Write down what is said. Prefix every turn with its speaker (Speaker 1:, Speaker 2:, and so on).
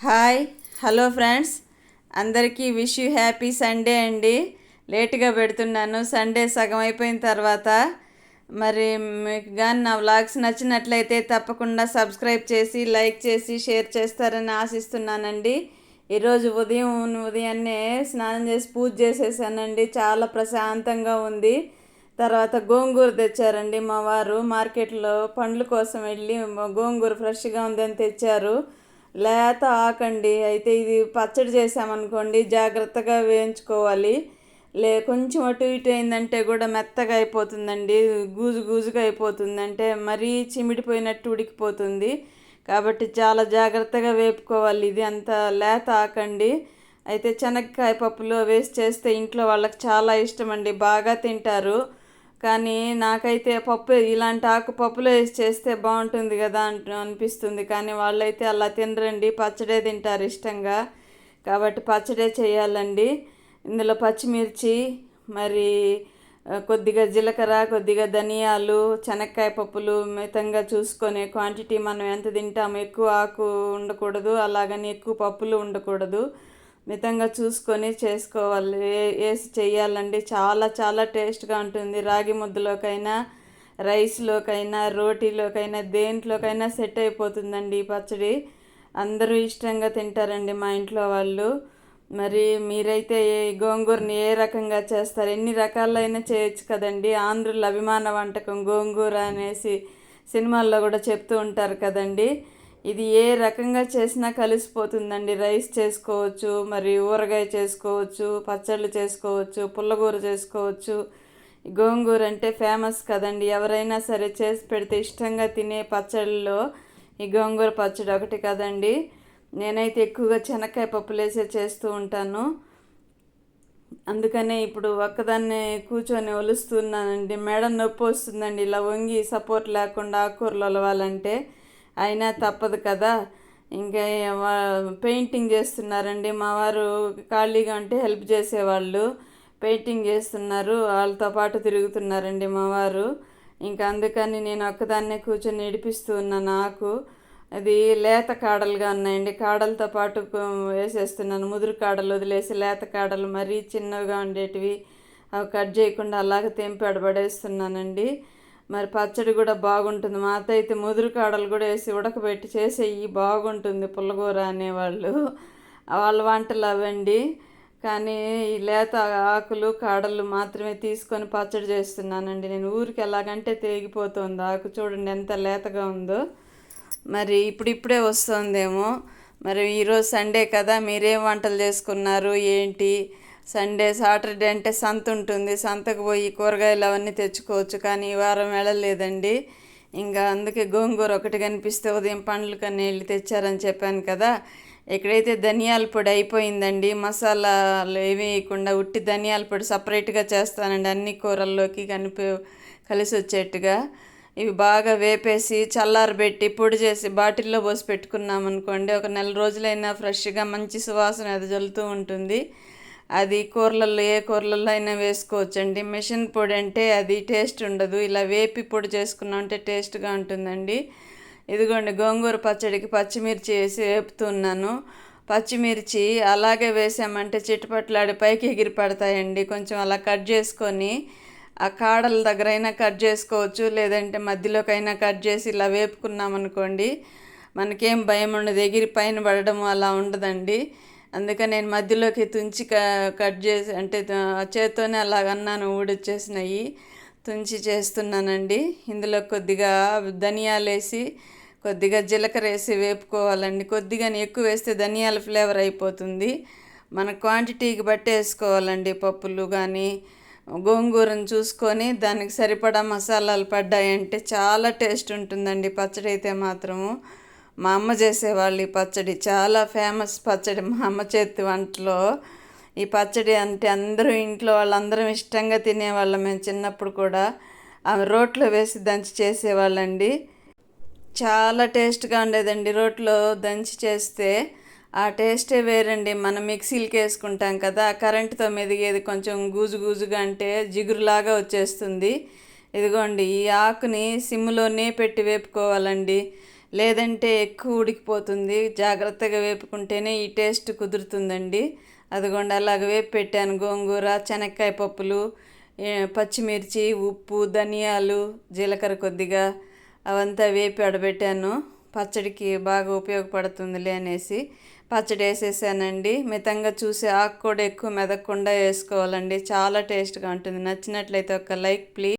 Speaker 1: Hi hello friends, అందరికీ wish you happy Sunday అండి. లేట్గా పెడుతున్నాను, సండే సగం అయిపోయిన తర్వాత. మరి మీకు కానీ నా వ్లాగ్స్ నచ్చినట్లయితే తప్పకుండా సబ్స్క్రైబ్ చేసి లైక్ చేసి షేర్ చేస్తారని ఆశిస్తున్నానండి. ఈరోజు ఉదయాన్నే స్నానం చేసి పూజ చేసేసానండి. చాలా ప్రశాంతంగా ఉంది. తర్వాత గోంగూర తెచ్చారండి మా వారు. మార్కెట్లో పండ్ల కోసం వెళ్ళి గోంగూర ఫ్రెష్గా ఉందని తెచ్చారు. లేత ఆకండి. అయితే ఇది పచ్చడి చేసామనుకోండి, జాగ్రత్తగా వేయించుకోవాలి. కొంచెం అటు ఇటు అయిందంటే కూడా మెత్తగా అయిపోతుందండి, గూజుగా అయిపోతుంది, అంటే మరీ చిమిడిపోయినట్టు ఉడికిపోతుంది. కాబట్టి చాలా జాగ్రత్తగా వేపుకోవాలి. ఇది అంత లేత ఆకండి. అయితే శనగకాయ పప్పులో వేసి చేస్తే ఇంట్లో వాళ్ళకి చాలా ఇష్టం అండి, బాగా తింటారు. కానీ నాకైతే పప్పు ఇలాంటి ఆకు పప్పులో వేసి చేస్తే బాగుంటుంది కదా అనిపిస్తుంది. కానీ వాళ్ళైతే అలా తినరండి, పచ్చడే తింటారు ఇష్టంగా. కాబట్టి పచ్చడే చేయాలండి. ఇందులో పచ్చిమిర్చి, మరి కొద్దిగా జీలకర్ర, కొద్దిగా ధనియాలు, శనక్కాయ పప్పులు మితంగా చూసుకొని, క్వాంటిటీ మనం ఎంత తింటాము, ఎక్కువ ఆకు ఉండకూడదు, అలాగని ఎక్కువ పప్పులు ఉండకూడదు, మితంగా చూసుకొని చేసుకోవాలి, వేసి చేయాలండి. చాలా చాలా టేస్ట్గా ఉంటుంది. రాగి ముద్దలోకైనా, రైస్లోకైనా, రోటీలోకైనా, దేంట్లోకైనా సెట్ అయిపోతుందండి ఈ పచ్చడి. అందరూ ఇష్టంగా తింటారండి మా ఇంట్లో వాళ్ళు. మరి మీరైతే గోంగూరని ఏ రకంగా చేస్తారు? ఎన్ని రకాలైనా చేయొచ్చు కదండి. ఆంధ్రుల అభిమాన వంటకం గోంగూర అనేసి సినిమాల్లో కూడా చెప్తూ ఉంటారు కదండి. ఇది ఏ రకంగా చేసినా కలిసిపోతుందండి. రైస్ చేసుకోవచ్చు, మరి ఊరగాయ చేసుకోవచ్చు, పచ్చళ్ళు చేసుకోవచ్చు, పుల్లగూర చేసుకోవచ్చు. గోంగూర అంటే ఫేమస్ కదండి. ఎవరైనా సరే చేసి పెడితే ఇష్టంగా తినే పచ్చళ్ళలో ఈ గోంగూర పచ్చడి ఒకటి కదండి. నేనైతే ఎక్కువగా శనక్కాయ పప్పులేసే చేస్తూ ఉంటాను. అందుకనే ఇప్పుడు ఒక్కదాన్నే కూర్చొని ఒలుస్తున్నానండి. మెడ నొప్పి వస్తుందండి ఇలా వంగి సపోర్ట్ లేకుండా ఆకుకూరలు ఒలవాలంటే. అయినా తప్పదు కదా. ఇంకా పెయింటింగ్ చేస్తున్నారండి మా వారు. ఖాళీగా ఉంటే హెల్ప్ చేసేవాళ్ళు. పెయింటింగ్ చేస్తున్నారు, వాళ్ళతో పాటు తిరుగుతున్నారండి మా వారు. ఇంకా అందుకని నేను ఒక్కదాన్నే కూర్చొని నడిపిస్తూ ఉన్నాను. ఆకు అది లేత కాడలుగా ఉన్నాయండి, కాడలతో పాటు వేసేస్తున్నాను. ముదురు కాడలు వదిలేసి లేత కాడలు మరీ చిన్నగా ఉండేటివి అవి కట్ చేయకుండా అలాగ తెంపి అడబడేస్తున్నానండి. మరి పచ్చడి కూడా బాగుంటుంది. మా అత్త అయితే ముదురు కాడలు కూడా వేసి ఉడకబెట్టి చేసేయి బాగుంటుంది పుల్లగూర అనేవాళ్ళు. వాళ్ళ వంటలు అవండి. కానీ ఈ లేత ఆకులు కాడలు మాత్రమే తీసుకొని పచ్చడి చేస్తున్నానండి నేను. ఊరికి ఎలాగంటే తెగిపోతుంది ఆకు, చూడండి ఎంత లేతగా ఉందో. మరి ఇప్పుడిప్పుడే వస్తుందేమో. మరి ఈరోజు సండే కదా, మీరేం వంటలు చేసుకున్నారు ఏంటి? సండే సాటర్డే అంటే సంత ఉంటుంది, సంతకు పోయి కూరగాయలు అవన్నీ తెచ్చుకోవచ్చు. కానీ ఈ వారం వెళ్ళలేదండి. ఇంకా అందుకే గోంగూర ఒకటి కనిపిస్తే ఉదయం పండ్లు కన్నీ వెళ్ళి తెచ్చారని చెప్పాను కదా. ఎక్కడైతే ధనియాల పొడి అయిపోయిందండి, మసాలాలు ఏవి వేయకుండా ఉట్టి ధనియాల పొడి సపరేట్గా చేస్తానండి అన్ని కూరల్లోకి కలిసి వచ్చేట్టుగా. ఇవి బాగా వేపేసి చల్లారబెట్టి పొడి చేసి బాటిల్లో పోసి పెట్టుకున్నామనుకోండి, ఒక నెల రోజులైనా ఫ్రెష్గా మంచి సువాసన ఎదజల్లుతూ ఉంటుంది. అది కూరలలో ఏ కూరలలో అయినా వేసుకోవచ్చండి. మిషన్ పొడి అంటే అది టేస్ట్ ఉండదు, ఇలా వేపి పొడి చేసుకున్నామంటే టేస్ట్గా ఉంటుందండి. ఇదిగోండి గోంగూర పచ్చడికి పచ్చిమిర్చి వేసి వేపుతున్నాను. పచ్చిమిర్చి అలాగే వేసామంటే చిట్టుపట్లాడి పైకి ఎగిరి పడతాయండి. కొంచెం అలా కట్ చేసుకొని ఆ కాడల దగ్గరైనా కట్ చేసుకోవచ్చు, లేదంటే మధ్యలోకైనా కట్ చేసి ఇలా వేపుకున్నామనుకోండి మనకేం భయం ఉండదు, ఎగిరి పైన పడడం అలా ఉండదండి. అందుకని నేను మధ్యలోకి తుంచి కట్ చేసి, అంటే చేత్తోనే అలాగన్నాను, ఊడొచ్చేసినాయి, తుంచి చేస్తున్నానండి. ఇందులో కొద్దిగా ధనియాలు వేసి, కొద్దిగా జీలకర్ర వేసి వేపుకోవాలండి. కొద్దిగా ఎక్కువ వేస్తే ధనియాల ఫ్లేవర్ అయిపోతుంది. మన క్వాంటిటీకి బట్టి వేసుకోవాలండి. పప్పులు కానీ గోంగూరను చూసుకొని దానికి సరిపడా మసాలాలు పడ్డాయంటే చాలా టేస్ట్ ఉంటుందండి పచ్చడి అయితే మాత్రము. మా అమ్మ చేసేవాళ్ళు ఈ పచ్చడి, చాలా ఫేమస్ పచ్చడి మా అమ్మ చేతి వంటలో. ఈ పచ్చడి అంటే అందరూ ఇంట్లో వాళ్ళందరం ఇష్టంగా తినేవాళ్ళం మేము చిన్నప్పుడు కూడా. ఆమె రోట్లో వేసి దంచి చేసేవాళ్ళండి. చాలా టేస్ట్గా ఉండేదండి రోట్లో దంచి చేస్తే. ఆ టేస్టే వేరండి. మనం మిక్సీలకి వేసుకుంటాం కదా, కరెంటుతో మెదిగేది కొంచెం గూజుగా అంటే జిగురులాగా వచ్చేస్తుంది. ఇదిగోండి ఈ ఆకుని సిమ్లోనే పెట్టి వేపుకోవాలండి. లేదంటే ఎక్కువ ఉడికిపోతుంది. జాగ్రత్తగా వేపుకుంటేనే ఈ టేస్ట్ కుదురుతుందండి. అదిగోండి అలాగ వేపు పెట్టాను. గోంగూర, శనక్కాయ పప్పులు, పచ్చిమిర్చి, ఉప్పు, ధనియాలు, జీలకర్ర కొద్దిగా అవంతా వేపి ఆడబెట్టాను. పచ్చడికి బాగా ఉపయోగపడుతుందిలే అనేసి పచ్చడి వేసేసానండి. మితంగా చూసి ఆకు కూడా ఎక్కువ మెదకుండా వేసుకోవాలండి. చాలా టేస్ట్గా ఉంటుంది. నచ్చినట్లయితే ఒక లైక్ ప్లీజ్.